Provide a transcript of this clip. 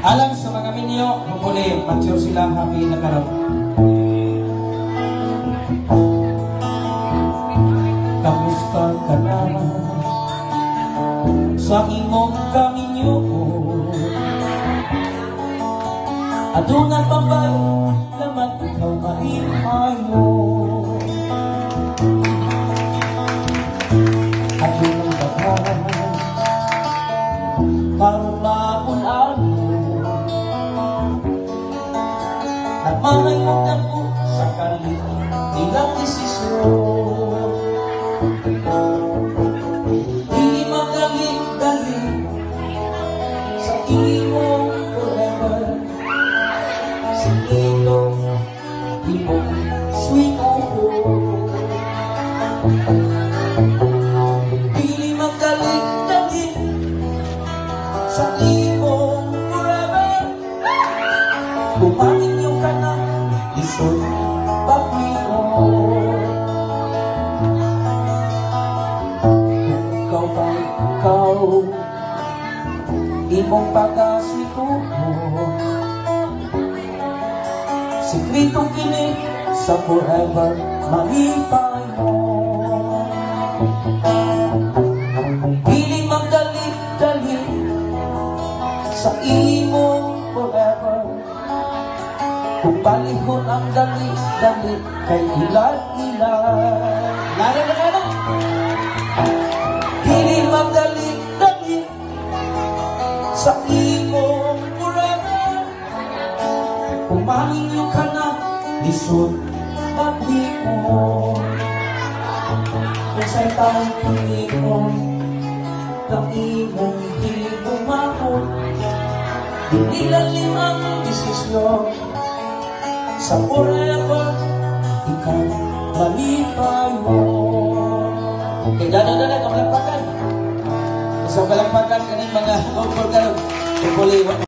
Alam sa mga minyo, hopefully, mature sila, happy na karon. Kamusta ka na sa imong kaminyo? Aduna pambay naman ikaw mahihayo. Adunang bagan karon maulan at mahayog na po sa kalit ilang desisyon. Di magaling-dali sa imong forever, sa ilong imong sweet home. Di magaling-dali sa imong forever, bumangin yung kanang isod pag-iwan. Ikaw ba ikaw, imong pag-asikuho, sikritong kini sa forever malipay mo. Piling magdali-dali sa imong forever, kung balihon ang dali-dali kay ilan-ilan. Lalo. Piling magdali-dali sa imong forever, kung maninyo ka na lisod mag-ipon. Kung sa'y taong pinipon ng imong higumapon, inilalim ang desisyon sa forever, ikaw malipay mo. Okay, dada, kamalampakan. Isang kalampakan kaning mga overcard.